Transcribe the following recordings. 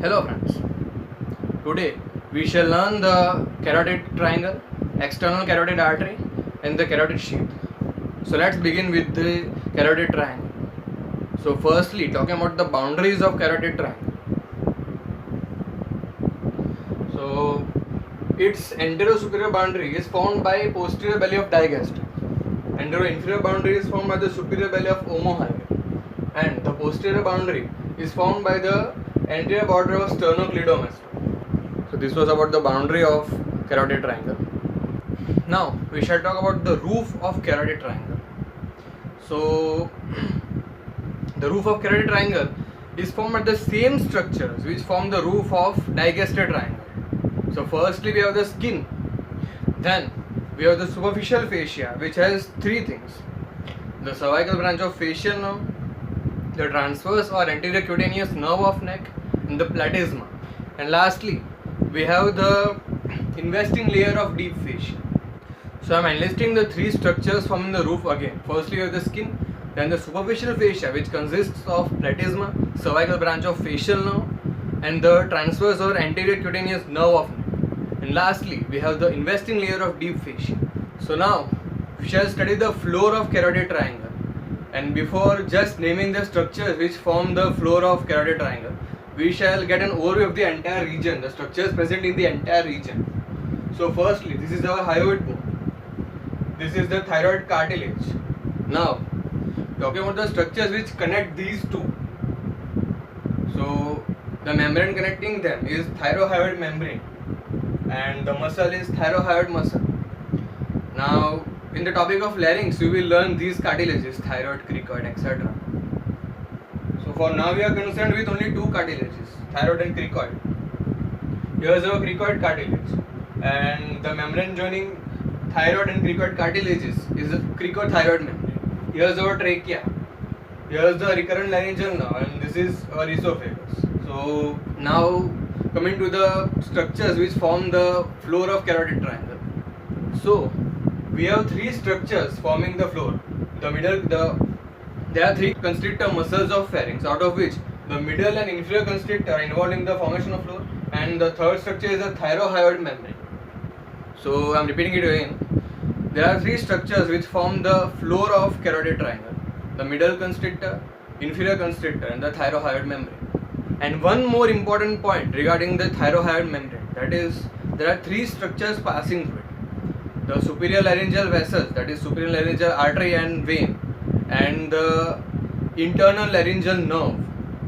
Hello friends, today we shall learn the carotid triangle, external carotid artery and the carotid sheath. So let's begin with the carotid triangle. So firstly, talking about the boundaries of carotid triangle. So its anterior-superior boundary is formed by posterior belly of digastric. Anterior-inferior boundary is formed by the superior belly of omohyoid, and the posterior boundary is formed by the anterior border of sternocleidomastoid. So this was about the boundary of carotid triangle. Now we shall talk about the roof of carotid triangle. So the roof of carotid triangle is formed by the same structures which form the roof of digastric triangle. So firstly we have the skin, then we have the superficial fascia which has three things: the cervical branch of facial nerve, the transverse or anterior cutaneous nerve of neck, and the platysma. And lastly, we have the investing layer of deep fascia. So I am enlisting the three structures forming the roof again. Firstly, we have the skin, then the superficial fascia which consists of platysma, cervical branch of facial nerve, and the transverse or anterior cutaneous nerve of neck. And lastly, we have the investing layer of deep fascia. So now we shall study the floor of carotid triangle. And before just naming the structures which form the floor of carotid triangle, we shall get an overview of the entire region, the structures present in the entire region. So firstly, this is our hyoid bone. This is the thyroid cartilage. Now, talking about the structures which connect these two. So the membrane connecting them is thyrohyoid membrane, and the muscle is thyrohyoid muscle. Now, in the topic of larynx, we will learn these cartilages, thyroid, cricoid, etc. So for now, we are concerned with only two cartilages, thyroid and cricoid. Here is our cricoid cartilage, and the membrane joining thyroid and cricoid cartilages is the cricothyroid membrane. Here is our trachea. Here is the recurrent laryngeal nerve, and this is our esophagus. So now coming to the structures which form the floor of carotid triangle. So we have three structures forming the floor. There are three constrictor muscles of pharynx, out of which the middle and inferior constrictor are involved in the formation of floor, and the third structure is the thyrohyoid membrane. So I am repeating it again. There are three structures which form the floor of carotid triangle: the middle constrictor, inferior constrictor, and the thyrohyoid membrane. And one more important point regarding the thyrohyoid membrane, that is, there are three structures passing through it: the superior laryngeal vessels, that is superior laryngeal artery and vein, and the internal laryngeal nerve.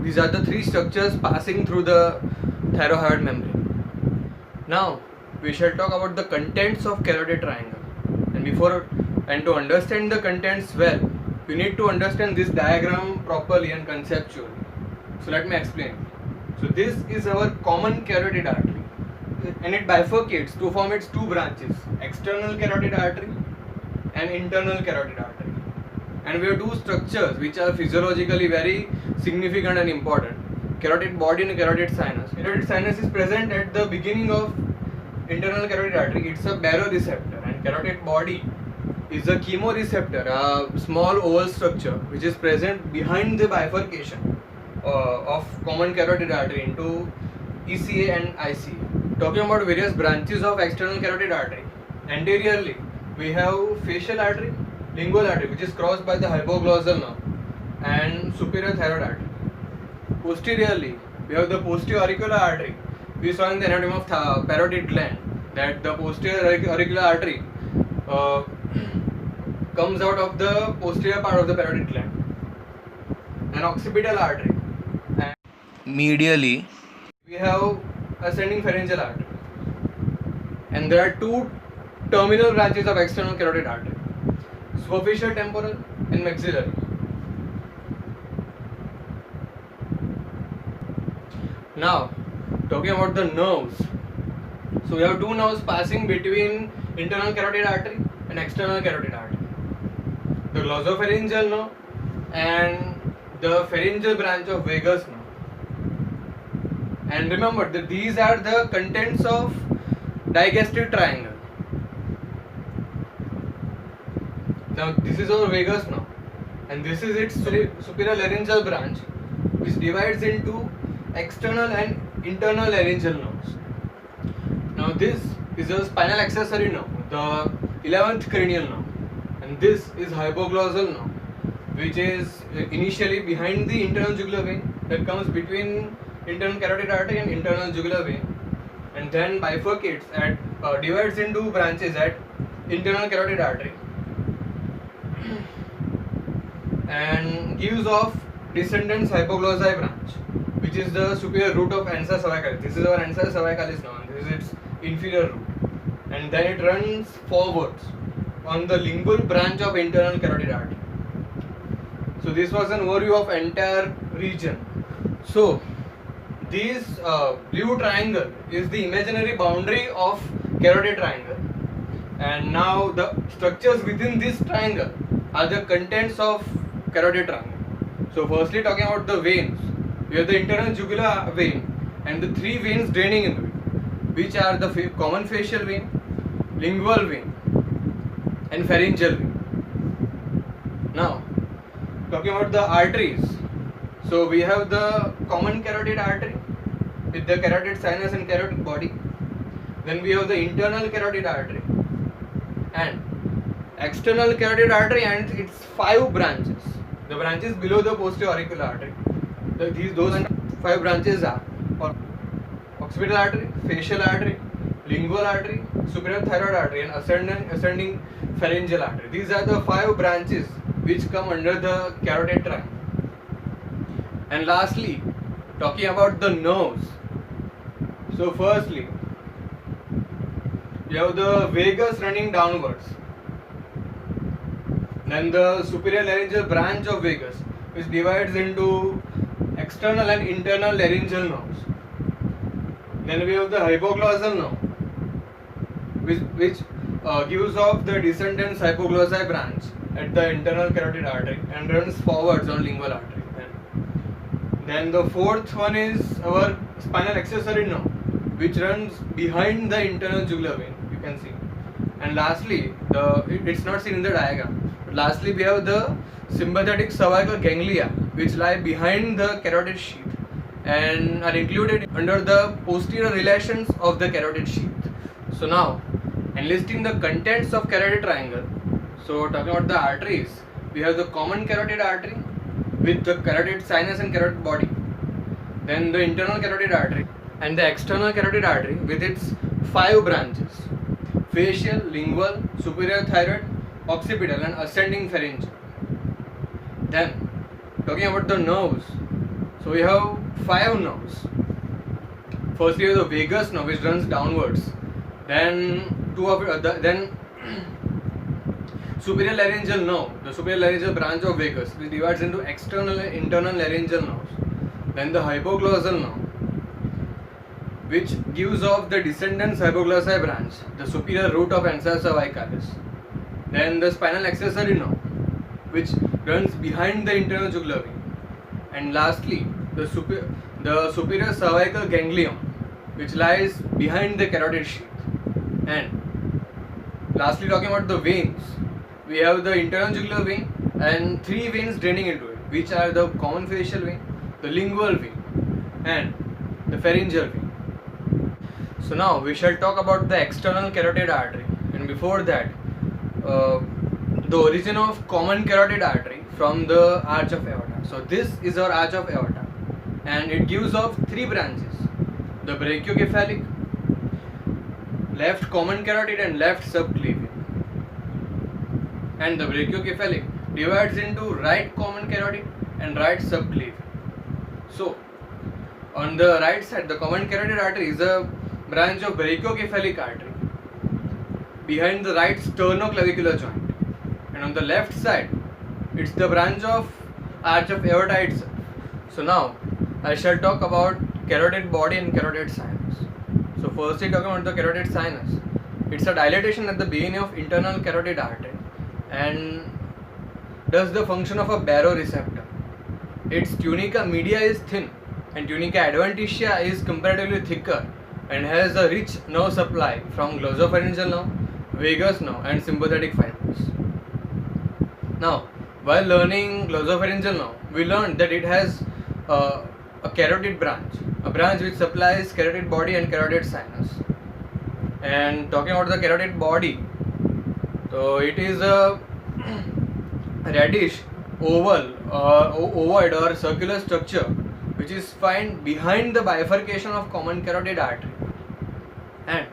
These are the three structures passing through the thyrohyoid membrane. Now we shall talk about the contents of carotid triangle. And to understand the contents well, you need to understand this diagram properly and conceptually. So let me explain. So this is our common carotid artery, and it bifurcates to form its two branches: external carotid artery and internal carotid artery. And we have two structures which are physiologically very significant and important: carotid body and carotid sinus. Carotid sinus is present at the beginning of internal carotid artery. It's a baroreceptor, and carotid body is a chemoreceptor, a small oval structure which is present behind the bifurcation of common carotid artery into ECA and ICA. Talking about various branches of external carotid artery, anteriorly we have facial artery, lingual artery which is crossed by the hypoglossal nerve, and superior thyroid artery. Posteriorly we have the posterior auricular artery. We saw in the anatomy of parotid gland that the posterior auricular artery comes out of the posterior part of the parotid gland. An occipital artery. And medially we have ascending pharyngeal artery. And there are two terminal branches of external carotid artery: superficial temporal and maxillary. Now, talking about the nerves. So we have two nerves passing between internal carotid artery and external carotid artery: the glossopharyngeal nerve and the pharyngeal branch of vagus nerve. And remember that these are the contents of digastric triangle. Now this is our vagus nerve, and this is its superior laryngeal branch, which divides into external and internal laryngeal nerves. Now this is a spinal accessory nerve, the 11th cranial nerve, and this is hypoglossal nerve, which is initially behind the internal jugular vein that comes between internal carotid artery and internal jugular vein, and then bifurcates at divides into branches at internal carotid artery and gives off descendens hypoglossal branch, which is the superior root of ansa cervicalis. This is our ansa cervicalis now, and this is its inferior root, and then it runs forwards on the lingual branch of internal carotid artery. So this was an overview of entire region. So this blue triangle is the imaginary boundary of carotid triangle, and now the structures within this triangle are the contents of carotid triangle. So firstly, talking about the veins, we have the internal jugular vein and the three veins draining into it, which are the common facial vein, lingual vein and pharyngeal vein. Now talking about the arteries, so we have the common carotid artery with the carotid sinus and carotid body. Then we have the internal carotid artery and external carotid artery and its 5 branches. The branches below the posterior auricular artery. Those 5 branches are occipital artery, facial artery, lingual artery, superior thyroid artery, and ascending pharyngeal artery. These are the 5 branches which come under the carotid triangle. And lastly, talking about the nerves. So firstly, you have the vagus running downwards, then the superior laryngeal branch of vagus, which divides into external and internal laryngeal nerves. Then we have the hypoglossal nerve, which gives off the descendens hypoglossal branch at the internal carotid artery and runs forwards on lingual artery. Then the fourth one is our spinal accessory nerve, which runs behind the internal jugular vein, you can see. And lastly, it's not seen in the diagram, but lastly we have the sympathetic cervical ganglia, which lie behind the carotid sheath and are included under the posterior relations of the carotid sheath. So now, enlisting the contents of carotid triangle, so talking about the arteries, we have the common carotid artery with the carotid sinus and carotid body, then the internal carotid artery and the external carotid artery with its 5 branches: facial, lingual, superior thyroid, occipital and ascending pharyngeal. Then talking about the nerves, so we have 5 nerves. Firstly, we have the vagus nerve, which runs downwards. Then superior laryngeal nerve, the superior laryngeal branch of vagus, which divides into external and internal laryngeal nerves. Then the hypoglossal nerve, which gives off the descendens hypoglossal branch, the superior root of ansa cervicalis. Then the spinal accessory nerve, which runs behind the internal jugular vein. And lastly, the superior cervical ganglion, which lies behind the carotid sheath. And lastly, talking about the veins, we have the internal jugular vein and 3 veins draining into it, which are the common facial vein, the lingual vein and the pharyngeal vein. So now we shall talk about the external carotid artery, and before that, the origin of common carotid artery from the arch of aorta. So this is our arch of aorta and it gives off 3 branches: the brachiocephalic, left common carotid and left subclavian. And the brachiocephalic divides into right common carotid and right subclavian. So on the right side, the common carotid artery is a branch of brachiocephalic artery behind the right sternoclavicular joint, and on the left side it's the branch of arch of aorta itself. So now I shall talk about carotid body and carotid sinus. So firstly, talking about the carotid sinus, it's a dilatation at the beginning of internal carotid artery and does the function of a baroreceptor. Its tunica media is thin and tunica adventitia is comparatively thicker and has a rich nerve supply from glossopharyngeal nerve, vagus nerve and sympathetic fibers. Now, while learning glossopharyngeal nerve, we learned that it has a carotid branch, a branch which supplies carotid body and carotid sinus. And talking about the carotid body, so it is a reddish oval ovoid or circular structure which is found behind the bifurcation of common carotid artery, and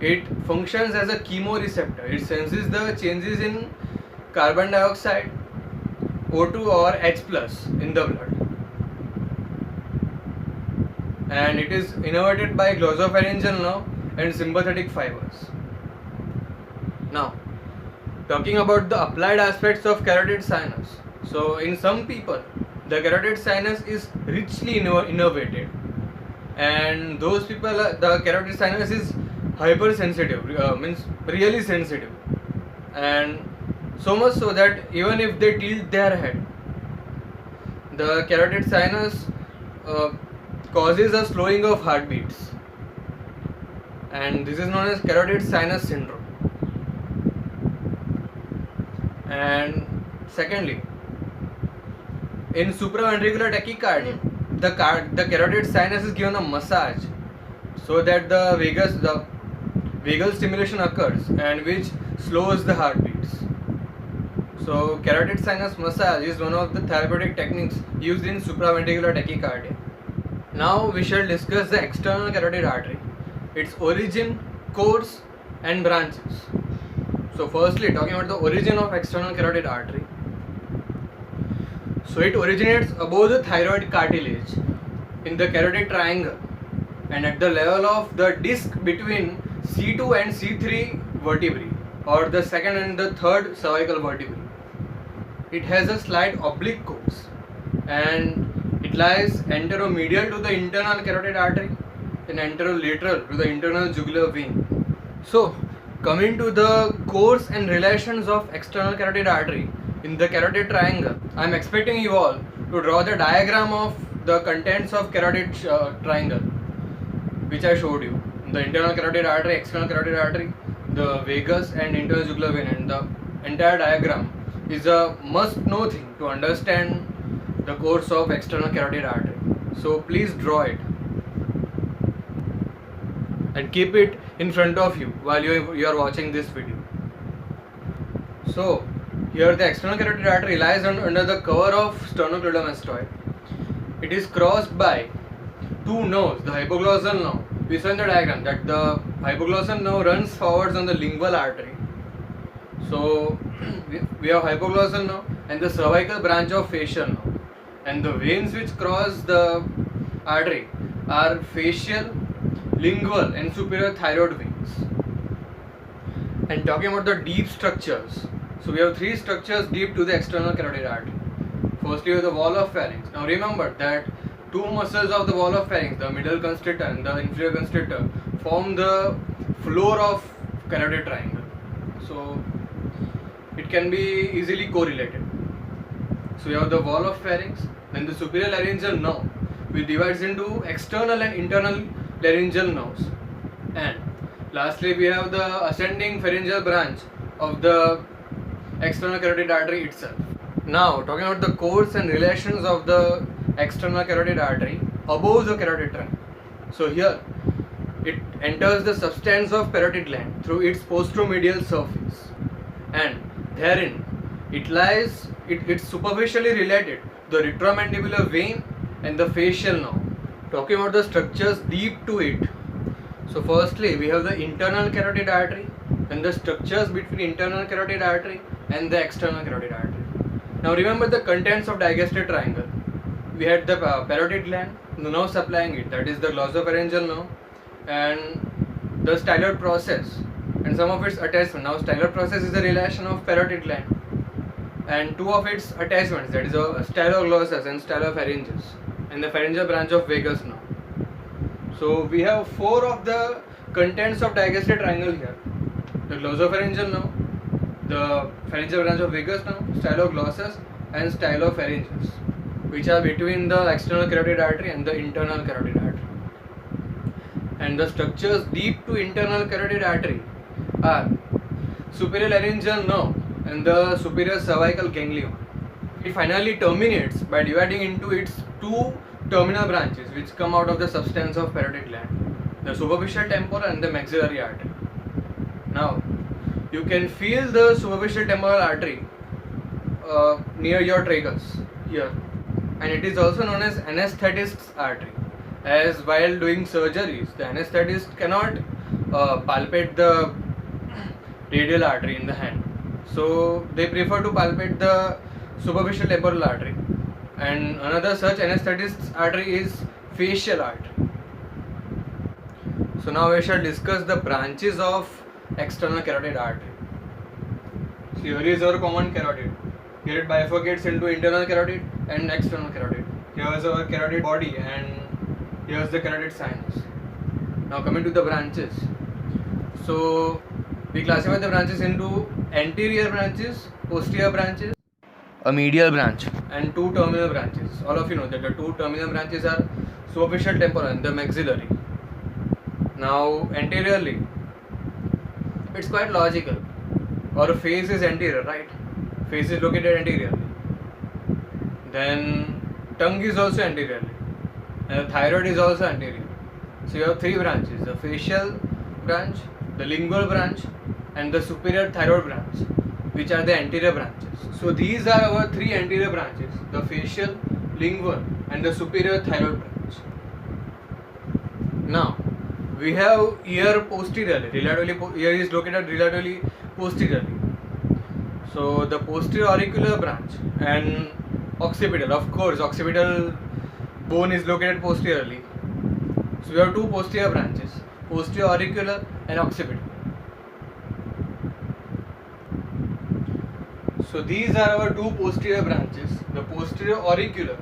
it functions as a chemoreceptor. It senses the changes in carbon dioxide, O2 or H plus in the blood, and it is innervated by glossopharyngeal nerve and sympathetic fibers. Now, talking about the applied aspects of carotid sinus. So, in some people, the carotid sinus is richly innervated, and those people, the carotid sinus is hypersensitive, means really sensitive, and so much so that even if they tilt their head, the carotid sinus causes a slowing of heartbeats, and this is known as carotid sinus syndrome. And secondly, in supraventricular tachycardia, the carotid sinus is given a massage so that the vagal stimulation occurs, and which slows the heartbeats. So carotid sinus massage is one of the therapeutic techniques used in supraventricular tachycardia. Now we shall discuss the external carotid artery, its origin, course and branches. So firstly, talking about the origin of external carotid artery. So it originates above the thyroid cartilage in the carotid triangle and at the level of the disc between C2 and C3 vertebrae, or the second and the third cervical vertebrae. It has a slight oblique course and it lies anteromedial to the internal carotid artery and anterolateral to the internal jugular vein. So, coming to the course and relations of external carotid artery in the carotid triangle, I am expecting you all to draw the diagram of the contents of carotid triangle which I showed you. The internal carotid artery, external carotid artery, the vagus and internal jugular vein, and the entire diagram is a must know thing to understand the course of external carotid artery. So please draw it and keep it in front of you while you are watching this video. So here the external carotid artery lies under the cover of sternocleidomastoid. It is crossed by two nerves, the hypoglossal nerve. We saw in the diagram that the hypoglossal nerve runs forwards on the lingual artery. So we have hypoglossal nerve and the cervical branch of facial nerve, and the veins which cross the artery are facial, lingual and superior thyroid veins. And talking about the deep structures, so we have three structures deep to the external carotid artery. Firstly, we have the wall of pharynx. Now remember that two muscles of the wall of pharynx, the middle constrictor and the inferior constrictor, form the floor of carotid triangle. So it can be easily correlated. So we have the wall of pharynx, then the superior laryngeal nerve, which divides into external and internal laryngeal nerves, and lastly we have the ascending pharyngeal branch of the external carotid artery itself. Now talking about the course and relations of the external carotid artery above the carotid trunk. So here it enters the substance of parotid gland through its posteromedial surface, and therein it's superficially related to the retromandibular vein and the facial nerve. Talking about the structures deep to it. So firstly we have the internal carotid artery and the structures between internal carotid artery and the external carotid artery. Now remember the contents of digastric triangle. We had the parotid gland, the nerve supplying it, that is the glossopharyngeal nerve, and the styloid process and some of its attachment. Now styloid process is a relation of parotid gland and two of its attachments, that is a styloglossus and stylopharyngeus, and the pharyngeal branch of vagus nerve. So we have four of the contents of digastric triangle here: the glossopharyngeal nerve, the pharyngeal branch of vagus nerve, styloglossus and stylopharyngeus, which are between the external carotid artery and the internal carotid artery. And the structures deep to internal carotid artery are superior laryngeal nerve and the superior cervical ganglion. It finally terminates by dividing into its two terminal branches which come out of the substance of parotid gland, the superficial temporal and the maxillary artery. Now, you can feel the superficial temporal artery near your tragus here, and it is also known as anesthetist's artery, as while doing surgeries the anesthetist cannot palpate the radial artery in the hand, so they prefer to palpate the superficial temporal artery. And another such anesthetist's artery is facial artery. So now we shall discuss the branches of external carotid artery. So here is our common carotid. Here it bifurcates into internal carotid and external carotid. Here is our carotid body and here is the carotid sinus. Now coming to the branches. So we classify the branches into anterior branches, posterior branches, a medial branch and two terminal branches. All of you know that the two terminal branches are superficial temporal and the maxillary. Now anteriorly, it's quite logical. Our face is anterior, right? Face is located anteriorly. Then tongue is also anteriorly. And the thyroid is also anterior. So you have three branches: the facial branch, the lingual branch and the superior thyroid branch, which are the anterior branches. So these are our three anterior branches: the facial, lingual and the superior thyroid branch. Now we have ear posteriorly. Ear is located relatively posteriorly. So the posterior auricular branch and occipital, of course, occipital bone is located posteriorly. So we have two posterior branches: posterior auricular and occipital. So these are our two posterior branches: the posterior auricular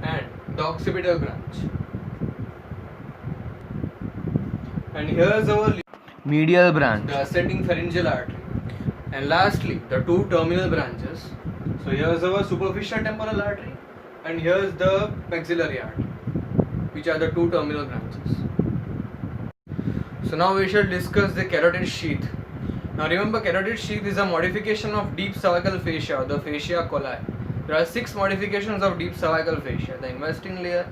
and the occipital branch. And here is our medial branch, the ascending pharyngeal artery. And lastly, the two terminal branches. So here is our superficial temporal artery and here is the maxillary artery, which are the two terminal branches. So now we shall discuss the carotid sheath. Now remember, carotid sheath is a modification of deep cervical fascia, or the fascia colli. There are 6 modifications of deep cervical fascia: the investing layer,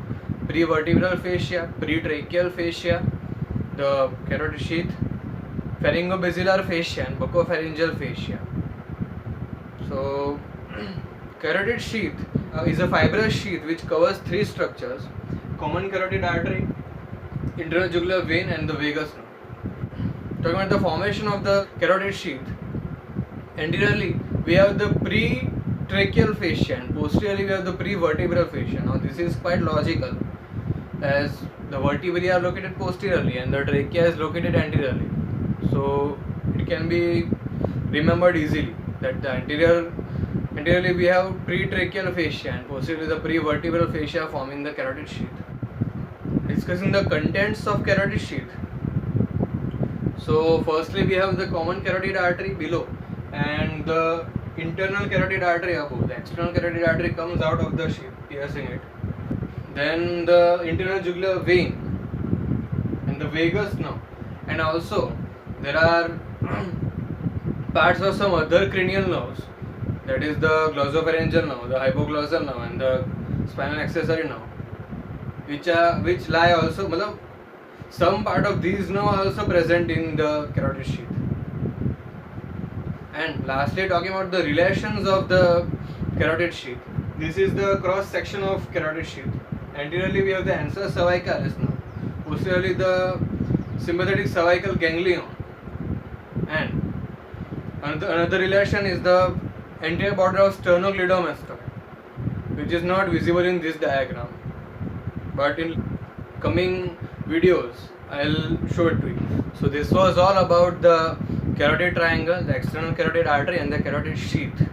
prevertebral fascia, pretracheal fascia, the carotid sheath, pharyngobasilar fascia and buccopharyngeal fascia. So carotid sheath is a fibrous sheath which covers 3 structures: common carotid artery, internal jugular vein and the vagus nerve. Talking about the formation of the carotid sheath, anteriorly we have the pretracheal fascia and posteriorly we have the prevertebral fascia. Now this is quite logical, as the vertebrae are located posteriorly and the trachea is located anteriorly. So it can be remembered easily that the anteriorly we have pretracheal fascia and posteriorly the prevertebral fascia forming the carotid sheath. Discussing the contents of carotid sheath. So firstly we have the common carotid artery below and the internal carotid artery above. The external carotid artery comes out of the sheath, piercing it. Then the internal jugular vein and the vagus nerve, and also there are parts of some other cranial nerves, that is the glossopharyngeal nerve, the hypoglossal nerve and the spinal accessory nerve, which lie also, some part of these nerves are also present in the carotid sheath. And lastly, talking about the relations of the carotid sheath. This is the cross section of carotid sheath. Anteriorly we have the ansa cervicalis nerve, posteriorly the sympathetic cervical ganglion, and another relation is the anterior border of sternocleidomastoid, which is not visible in this diagram, but in coming videos I'll show it to you. So this was all about the carotid triangle, the external carotid artery and the carotid sheath.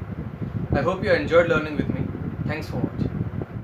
I hope you enjoyed learning with me. Thanks for watching.